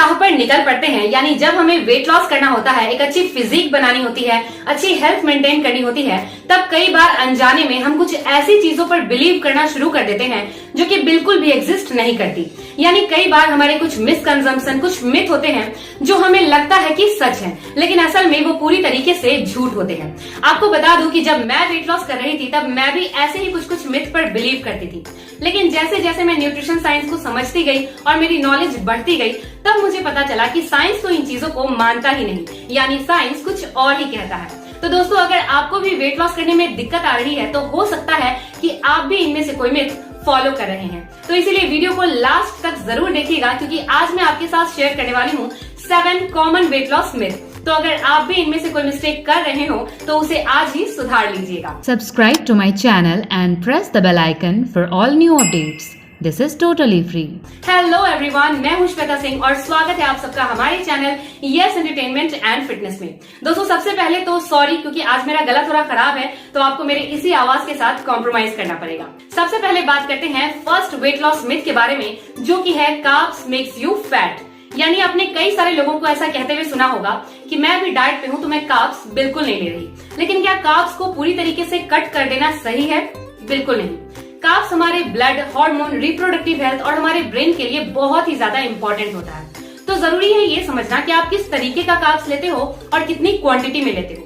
राह पर निकल पड़ते हैं, यानी जब हमें वेट लॉस करना होता है, एक अच्छी फिजिक बनानी होती है, अच्छी हेल्थ मेंटेन करनी होती है, तब कई बार अनजाने में हम कुछ ऐसी चीजों पर बिलीव करना शुरू कर देते हैं जो कि बिल्कुल भी एग्जिस्ट नहीं करती। यानी कई बार हमारे कुछ मिसकंजम्पशन, कुछ मिथ होते हैं जो हमें लगता है कि सच है, लेकिन असल में वो पूरी तरीके से झूठ होते हैं। आपको बता दूं कि जब मैं वेट लॉस कर रही थी तब मैं भी ऐसे ही कुछ मिथ पर बिलीव करती थी, लेकिन जैसे जैसे मैं न्यूट्रिशन साइंस को समझती गई और मेरी नॉलेज बढ़ती गई, तब मुझे पता चला कि साइंस तो इन चीजों को मानता ही नहीं, यानी साइंस कुछ और ही कहता है। तो दोस्तों, अगर आपको भी वेट लॉस करने में दिक्कत आ रही है तो हो सकता है कि आप भी इनमें से कोई मिथ फॉलो कर रहे हैं। तो इसीलिए वीडियो को लास्ट तक जरूर देखिएगा, क्योंकि आज मैं आपके साथ शेयर करने वाली हूँ 7 कॉमन वेट लॉस मिथ। तो अगर आप भी इनमें से कोई मिस्टेक कर रहे हो तो उसे आज ही सुधार लीजिएगा। Subscribe to my channel and press the bell icon for all new updates. This is totally free. Hello everyone, मैं हूं श्वेता सिंह और स्वागत है आप सबका हमारे channel yes entertainment and fitness में। दोस्तों, सबसे पहले तो सॉरी, क्योंकि आज मेरा गला थोड़ा खराब है तो आपको मेरे इसी आवाज के साथ कॉम्प्रोमाइज करना पड़ेगा। सबसे पहले बात करते हैं फर्स्ट वेट लॉस मिथ के बारे में, जो कि है कार्ब्स मेक्स यू फैट। यानी आपने कई सारे लोगों को ऐसा कहते हुए सुना होगा कि मैं अभी डाइट पे हूँ तो मैं कार्ब्स बिल्कुल नहीं ले रही। लेकिन क्या कार्ब्स को पूरी तरीके से कट कर देना सही है? बिल्कुल नहीं। कार्ब्स हमारे ब्लड, हार्मोन, रिप्रोडक्टिव हेल्थ और हमारे ब्रेन के लिए बहुत ही ज्यादा इंपॉर्टेंट होता है। तो जरूरी है ये समझना कि आप किस तरीके का कार्ब्स लेते हो और कितनी क्वांटिटी में लेते हो।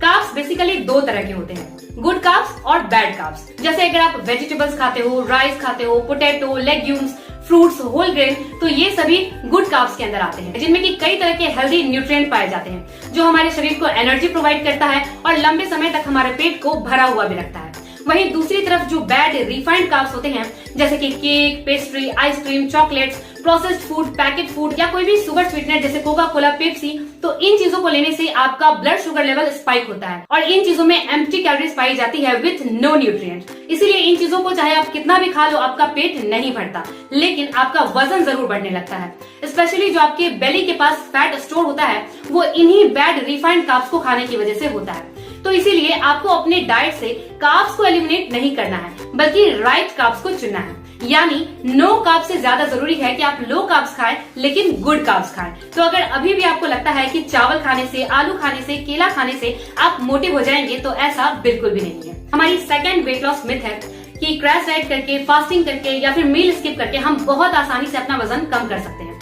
कार्ब्स बेसिकली दो तरह के होते हैं, गुड कार्ब्स और बैड कार्ब्स। जैसे अगर आप वेजिटेबल्स खाते हो, राइस खाते हो, potato, legumes, fruits, whole grain, तो ये सभी गुड कार्ब्स के अंदर आते हैं, जिनमें कि कई तरह के हेल्दी न्यूट्रिएंट पाए जाते हैं, जो हमारे शरीर को एनर्जी प्रोवाइड करता है और लंबे समय तक हमारे पेट को भरा हुआ भी रखता है। वहीं दूसरी तरफ जो बैड रिफाइंड कार्ब्स होते हैं, जैसे कि cake, pastry, ice cream, chocolates, processed food, packet food या कोई भी शुगर स्वीटनर जैसे कोका कोला, पेप्सी, तो इन चीजों को लेने से आपका ब्लड शुगर लेवल स्पाइक होता है और इन चीजों में एम्प्टी कैलोरीज पाई जाती है विथ नो न्यूट्रिएंट। इसीलिए इन चीजों को चाहे आप कितना भी खा लो, आपका पेट नहीं भरता, लेकिन आपका वजन जरूर बढ़ने लगता है। स्पेशली जो आपके बेली के पास फैट स्टोर होता है, वो इन्हीं बैड रिफाइंड कार्ब्स को खाने की वजह से होता है। तो इसीलिए आपको अपने डाइट से कार्ब्स को एलिमिनेट नहीं करना है, बल्कि राइट कार्ब्स को चुनना है। यानी नो कार्ब्स से ज्यादा जरूरी है कि आप लो कार्ब्स खाएं, लेकिन गुड कार्ब्स खाएं। तो अगर अभी भी आपको लगता है कि चावल खाने से, आलू खाने से, केला खाने से आप मोटे हो जाएंगे, तो ऐसा बिल्कुल भी नहीं है। हमारी सेकंड वेट लॉस मिथ है कि क्रैश डाइट करके, फास्टिंग करके या फिर मील स्किप करके हम बहुत आसानी से अपना वजन कम कर सकते हैं।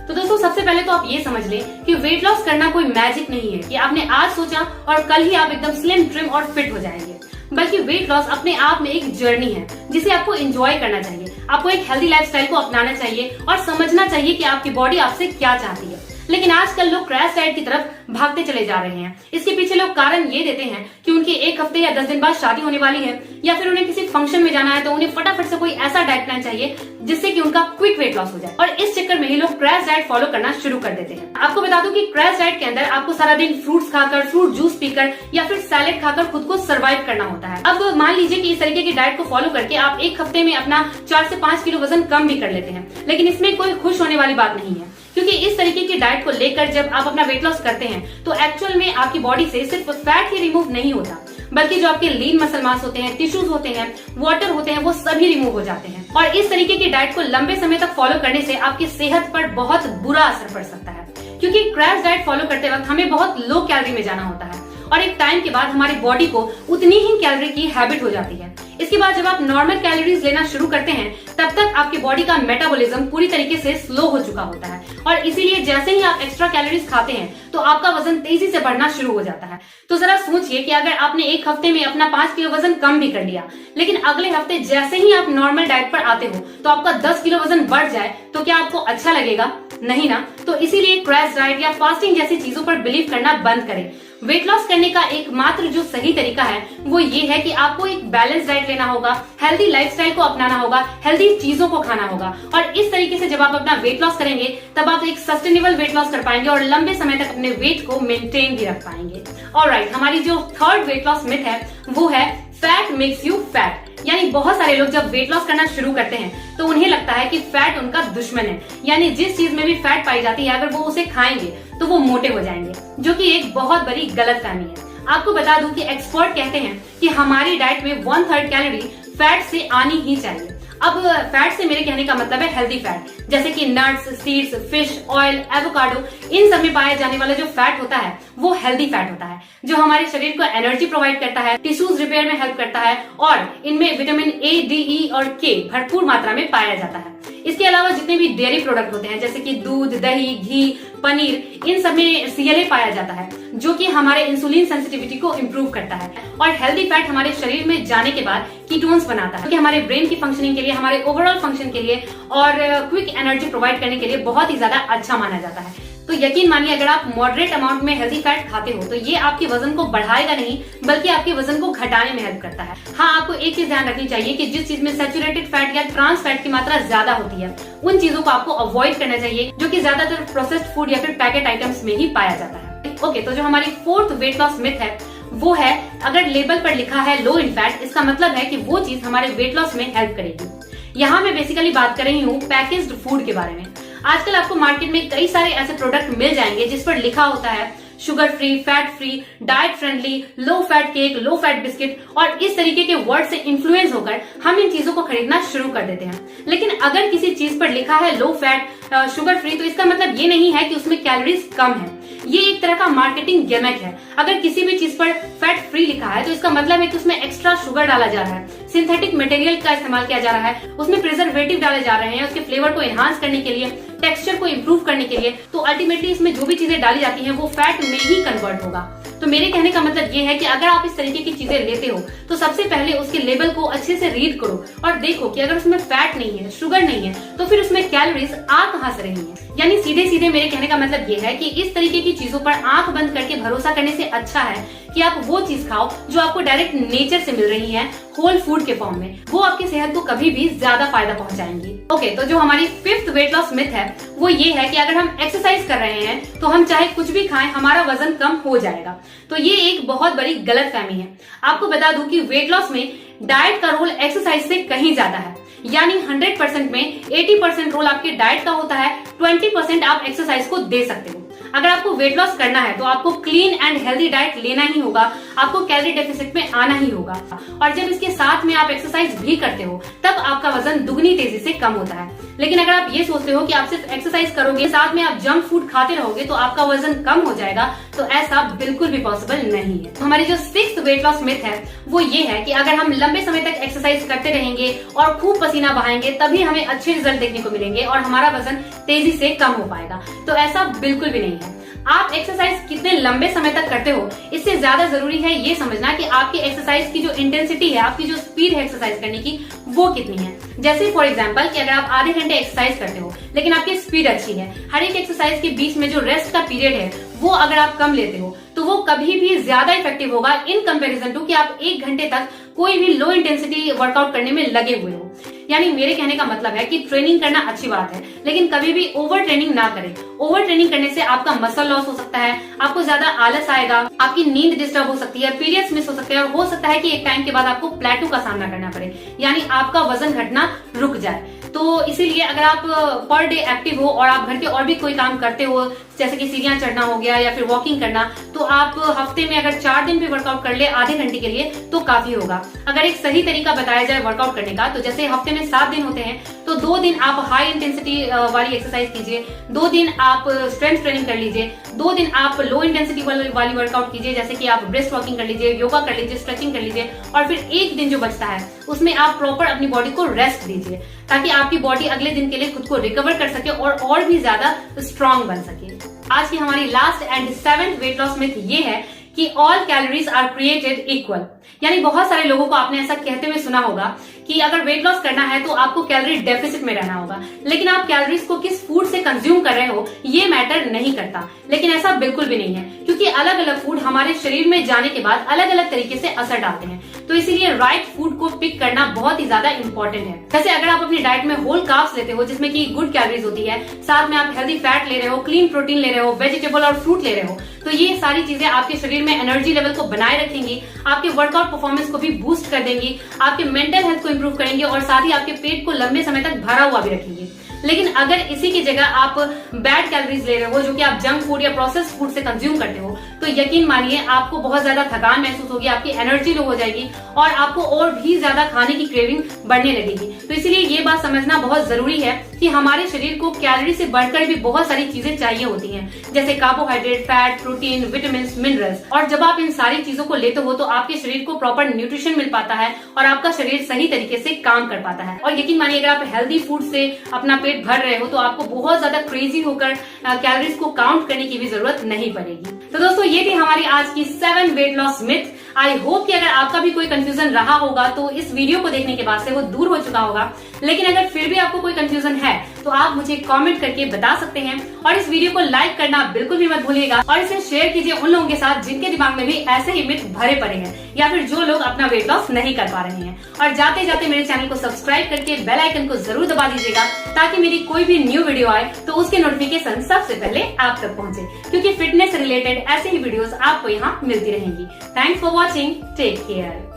तो दोस्तों, सबसे पहले तो आप ये समझ लें कि वेट लॉस करना कोई मैजिक नहीं है कि आपने आज सोचा और कल ही आप एकदम स्लिम, ट्रिम और फिट हो जाएंगे। बल्कि वेट लॉस अपने आप में एक जर्नी है जिसे आपको एंजॉय करना चाहिए। आपको एक हेल्दी लाइफस्टाइल को अपनाना चाहिए और समझना चाहिए कि आपकी बॉडी आपसे क्या चाहती है। लेकिन आजकल लोग क्रैश डाइट की तरफ भागते चले जा रहे हैं। इसके पीछे लोग कारण ये देते हैं कि उनके 1 हफ्ते या 10 दिन बाद शादी होने वाली है, या फिर उन्हें किसी फंक्शन में जाना है, तो उन्हें फटाफट से कोई ऐसा डाइट प्लान चाहिए जिससे कि उनका क्विक वेट लॉस हो जाए, और इस चक्कर में ही लोग क्रैश डाइट फॉलो करना शुरू कर देते हैं। आपको बता दूं कि क्रैश डाइट के अंदर आपको सारा दिन फ्रूट्स खाकर, फ्रूट जूस पीकर या फिर सैलेड खाकर खुद को सर्वाइव करना होता है। अब मान लीजिए कि इस तरीके की डाइट को फॉलो करके आप 1 हफ्ते में अपना 4 से 5 किलो वजन कम भी कर लेते हैं, लेकिन इसमें कोई खुश होने वाली बात नहीं है, क्योंकि इस तरीके की डाइट को लेकर जब आप अपना वेट लॉस करते हैं तो एक्चुअल में आपकी बॉडी से सिर्फ फैट ही रिमूव नहीं होता, बल्कि जो आपके लीन मसल मास होते हैं, टिश्यूज होते हैं, वाटर होते हैं, वो सभी रिमूव हो जाते हैं। और इस तरीके की डाइट को लंबे समय तक फॉलो करने से आपकी सेहत पर बहुत बुरा असर पड़ सकता है, क्योंकि क्रैश डाइट फॉलो करते वक्त हमें बहुत लो कैलोरी में जाना होता है और एक टाइम के बाद हमारी बॉडी को उतनी ही कैलोरी की हैबिट हो जाती है। इसके बाद जब आप नॉर्मल कैलोरीज लेना शुरू करते हैं, तब तक आपकी बॉडी का मेटाबॉलिज्म पूरी तरीके से स्लो हो चुका होता है और इसीलिए जैसे ही आप एक्स्ट्रा कैलोरीज खाते हैं तो आपका वजन तेजी से बढ़ना शुरू हो जाता है। तो जरा सोचिए कि अगर आपने 1 हफ्ते में अपना 5 किलो वजन कम भी कर लिया, लेकिन अगले हफ्ते जैसे ही आप नॉर्मल डाइट पर आते हो तो आपका 10 किलो वजन बढ़ जाए, तो क्या आपको अच्छा लगेगा? नहीं ना। तो इसीलिए क्रैश डाइट या फास्टिंग जैसी चीजों पर बिलीव करना बंद करें। वेट लॉस करने का एकमात्र जो सही तरीका है वो ये है कि आपको एक बैलेंस डाइट लेना होगा, हेल्दी लाइफस्टाइल को अपनाना होगा, हेल्दी चीजों को खाना होगा, और इस तरीके से जब आप अपना वेट लॉस करेंगे तब आप एक सस्टेनेबल वेट लॉस कर पाएंगे और लंबे समय तक अपने वेट को मेंटेन भी रख पाएंगे। ऑलराइट, हमारी जो थर्ड वेट लॉस मिथ है वो है फैट मेक्स यू फैट। यानी बहुत सारे लोग जब वेट लॉस करना शुरू करते हैं तो उन्हें लगता है कि फैट उनका दुश्मन है, यानी जिस चीज में भी फैट पाई जाती है अगर वो उसे खाएंगे तो वो मोटे हो जाएंगे, जो कि एक बहुत बड़ी गलतफहमी है। आपको बता दूं कि एक्सपर्ट कहते हैं कि हमारी डाइट में 1/3 कैलोरी फैट से आनी ही चाहिए। अब फैट से मेरे कहने का मतलब है हेल्दी फैट, जैसे कि nuts, seeds, fish, oil, avocado, इन सब में पाया जाने वाला जो फैट होता है वो हेल्दी फैट होता है, जो हमारे शरीर को एनर्जी प्रोवाइड करता है, टिश्यूज रिपेयर में हेल्प करता है और इनमें विटामिन ए, डी, ई और के भरपूर मात्रा में पाया जाता है। इसके अलावा जितने भी डेयरी प्रोडक्ट होते हैं जैसे कि दूध, दही, घी, पनीर, इन सब में CLA पाया जाता है, जो कि हमारे इंसुलिन सेंसिटिविटी को इम्प्रूव करता है। और हेल्दी फैट हमारे शरीर में जाने के बाद कीटोन्स बनाता है, कि हमारे ब्रेन की फंक्शनिंग के लिए, हमारे ओवरऑल फंक्शन के लिए और क्विक एनर्जी प्रोवाइड करने के लिए बहुत ही ज्यादा अच्छा माना जाता है। तो यकीन मानिए अगर आप मॉडरेट अमाउंट में हेल्दी फैट खाते हो तो ये आपके वजन को बढ़ाएगा नहीं बल्कि आपके वजन को घटाने में हेल्प करता है। हाँ, आपको एक चीज ध्यान रखनी चाहिए कि जिस चीज में सैचुरेटेड फैट या ट्रांस फैट की मात्रा ज्यादा होती है उन चीजों को आपको अवॉइड करना चाहिए, जो कि ज्यादातर प्रोसेस्ड फूड या फिर पैकेट आइटम्स में ही पाया जाता है। ओके, तो जो हमारी फोर्थ वेट लॉस मिथ है वो है अगर लेबल पर लिखा है लो इन फैट, इसका मतलब है कि वो चीज हमारे वेट लॉस में हेल्प करेगी। यहाँ मैं बेसिकली बात कर रही हूँ पैकेज्ड फूड के बारे में। आजकल आपको मार्केट में कई सारे ऐसे प्रोडक्ट मिल जाएंगे जिस पर लिखा होता है sugar free, fat free, diet friendly, low fat cake, low fat biscuit, और इस तरीके के वर्ड से इन्फ्लुएंस होकर हम इन चीजों को खरीदना शुरू कर देते हैं। लेकिन अगर किसी चीज पर लिखा है लो फैट, शुगर फ्री, तो इसका मतलब ये नहीं है कि उसमें कैलोरीज कम है। ये एक तरह का मार्केटिंग गिमिक है। अगर किसी भी चीज पर फैट फ्री लिखा है तो इसका मतलब है कि उसमें एक्स्ट्रा शुगर डाला जा रहा है, सिंथेटिक मटेरियल का इस्तेमाल किया जा रहा है, उसमें प्रिजर्वेटिव डाले जा रहे हैं उसके फ्लेवर को एनहांस करने के लिए, टेक्सचर को इम्प्रूव करने के लिए। तो अल्टीमेटली इसमें जो भी चीजें डाली जाती हैं वो फैट में ही कन्वर्ट होगा। तो मेरे कहने का मतलब ये है कि अगर आप इस तरीके की चीजें लेते हो तो सबसे पहले उसके लेबल को अच्छे से रीड करो और देखो कि अगर उसमें फैट नहीं है, शुगर नहीं है, तो फिर उसमें कैलोरीज आ कहां से रही हैं। यानी सीधे सीधे मेरे कहने का मतलब ये है कि इस तरीके की चीजों पर आंख बंद करके भरोसा करने से अच्छा है कि आप वो चीज खाओ जो आपको डायरेक्ट नेचर से मिल रही है, होल फूड के फॉर्म में। वो आपकी सेहत को कभी भी ज्यादा फायदा पहुंचाएंगी। ओके, तो जो हमारी फिफ्थ वेट लॉस मिथ है वो ये है कि अगर हम एक्सरसाइज कर रहे हैं तो हम चाहे कुछ भी खाएं हमारा वजन कम हो जाएगा। तो ये एक बहुत बड़ी गलतफहमी है। आपको बता दूं कि वेट लॉस में डाइट का रोल एक्सरसाइज से कहीं ज्यादा है। यानी 100% में 80% रोल आपके डाइट का होता है, 20% आप एक्सरसाइज को दे सकते हो। अगर आपको वेट लॉस करना है तो आपको क्लीन एंड हेल्दी डाइट लेना ही होगा, आपको कैलोरी डेफिसिट में आना ही होगा। और जब इसके साथ में आप एक्सरसाइज भी करते हो तब आपका वजन दुगनी तेजी से कम होता है। लेकिन अगर आप ये सोचते हो कि आप सिर्फ एक्सरसाइज करोगे, साथ में आप जंक फूड खाते रहोगे तो आपका वजन कम हो जाएगा, तो ऐसा बिल्कुल भी पॉसिबल नहीं है। तो हमारी जो सिक्स्थ वेट लॉस मिथ है वो ये है कि अगर हम लंबे समय तक एक्सरसाइज करते रहेंगे और खूब पसीना बहाएंगे तभी हमें अच्छे रिजल्ट देखने को मिलेंगे और हमारा वजन तेजी से कम हो पाएगा। तो ऐसा बिल्कुल भी नहीं है। आप एक्सरसाइज कितने लंबे समय तक करते हो इससे ज्यादा जरूरी है ये समझना कि आपकी एक्सरसाइज की जो इंटेंसिटी है, आपकी जो स्पीड है एक्सरसाइज करने की, वो कितनी है। जैसे फॉर एग्जांपल कि अगर आप आधे घंटे एक्सरसाइज करते हो लेकिन आपकी स्पीड अच्छी है, हर एक एक्सरसाइज के बीच में जो रेस्ट का पीरियड है वो अगर आप कम लेते हो तो वो कभी भी ज्यादा इफेक्टिव होगा इन कंपैरिजन टू कि आप 1 घंटे तक कोई भी लो इंटेंसिटी वर्कआउट करने में लगे हुए हो। यानी मेरे कहने का मतलब है कि ट्रेनिंग करना अच्छी बात है लेकिन कभी भी ओवर ट्रेनिंग ना करें। ओवर ट्रेनिंग करने से आपका मसल लॉस हो सकता है, आपको ज्यादा आलस आएगा, आपकी नींद डिस्टर्ब हो सकती है, पीरियड्स मिस हो सकते हैं और हो सकता है कि एक टाइम के बाद आपको प्लेटू का सामना करना पड़े, यानी आपका वजन घटना रुक जाए। तो इसीलिए अगर आप पर डे एक्टिव हो और आप घर के और भी कोई काम करते हो जैसे कि सीढ़ियां चढ़ना हो गया या फिर वॉकिंग करना, तो आप हफ्ते में अगर 4 दिन भी वर्कआउट कर ले आधे घंटे के लिए तो काफी होगा। अगर एक सही तरीका बताया जाए वर्कआउट करने का तो जैसे हफ्ते में 7 दिन होते हैं तो 2 दिन आप हाई इंटेंसिटी वाली एक्सरसाइज कीजिए, 2 दिन आप स्ट्रेंथ ट्रेनिंग कर लीजिए, 2 दिन आप लो इंटेंसिटी वाली वर्कआउट कीजिए जैसे कि आप ब्रेस्ट वॉकिंग कर लीजिए, योगा कर लीजिए, स्ट्रेचिंग कर लीजिए और फिर एक दिन जो बचता है उसमें आप प्रॉपर अपनी बॉडी को रेस्ट दीजिए ताकि आपकी बॉडी अगले दिन के लिए खुद को रिकवर कर सके और भी ज्यादा स्ट्रांग बन सके। आज की हमारी last and 7th weight loss myth ये है कि all calories are created equal. यानी बहुत सारे लोगों को आपने ऐसा कहते हुए सुना होगा कि अगर वेट लॉस करना है तो आपको कैलोरी डेफिसिट में रहना होगा, लेकिन आप कैलोरीज को किस फूड से कंज्यूम कर रहे हो ये मैटर नहीं करता। लेकिन ऐसा बिल्कुल भी नहीं है क्योंकि अलग अलग फूड हमारे शरीर में जाने के बाद अलग अलग तरीके से असर डालते हैं। तो इसीलिए राइट फूड को पिक करना बहुत ही ज्यादा इंपॉर्टेंट है। जैसे अगर आप अपनी डाइट में होल कार्ब्स लेते हो जिसमें कि गुड कैलोरीज होती है, साथ में आप हेल्दी फैट ले रहे हो, क्लीन प्रोटीन ले रहे हो, वेजिटेबल और फ्रूट ले रहे हो, तो ये सारी चीजें आपके शरीर में एनर्जी लेवल को बनाए रखेंगी, आपके वर्कआउट परफॉर्मेंस को भी बूस्ट कर देंगी, आपके मेंटल हेल्थ को इंप्रूव करेंगे और साथ ही आपके पेट को लंबे समय तक भरा हुआ भी रखेंगे। लेकिन अगर इसी की जगह आप बैड कैलोरीज ले रहे हो, जो कि आप जंक फूड या प्रोसेस्ड फूड से कंज्यूम करते हो, तो यकीन मानिए आपको बहुत ज्यादा थकान महसूस होगी, आपकी एनर्जी लो हो जाएगी और आपको और भी ज्यादा खाने की क्रेविंग बढ़ने लगेगी। तो इसलिए ये बात समझना बहुत जरूरी है कि हमारे शरीर को कैलोरी से बढ़कर भी बहुत सारी चीजें चाहिए होती हैं, जैसे carbohydrate, fat, protein, vitamin, minerals. और जब आप इन सारी चीजों को लेते हो तो आपके शरीर को प्रॉपर न्यूट्रिशन मिल पाता है और आपका शरीर सही तरीके से काम कर पाता है। और यकीन मानिए अगर आप हेल्दी फूड से अपना पेट भर रहे हो तो आपको बहुत ज्यादा क्रेजी होकर कैलोरीज को काउंट करने की भी जरूरत नहीं पड़ेगी। तो दोस्तों ये थी हमारी आज की 7 wait loss myth. I hope कि अगर आपका भी कोई कंफ्यूजन रहा होगा तो इस वीडियो को देखने के बाद से वो दूर हो चुका होगा। लेकिन अगर फिर भी आपको कोई कंफ्यूजन है तो आप मुझे कमेंट करके बता सकते हैं और इस वीडियो को लाइक करना बिल्कुल भी मत भूलिएगा और इसे शेयर कीजिए उन लोगों के साथ जिनके दिमाग में भी ऐसे ही मिथ भरे पड़े हैं या फिर जो लोग अपना वेट लॉस नहीं कर पा रहे हैं। और जाते जाते मेरे चैनल को सब्सक्राइब करके बेल आइकन को जरूर दबा दीजिएगा ताकि मेरी कोई भी न्यू वीडियो आए तो उसके नोटिफिकेशन सबसे पहले आप तक पहुंचे, क्योंकि फिटनेस से रिलेटेड ऐसे ही वीडियोस आपको यहाँ मिलती रहेंगी। Thanks for watching, take care.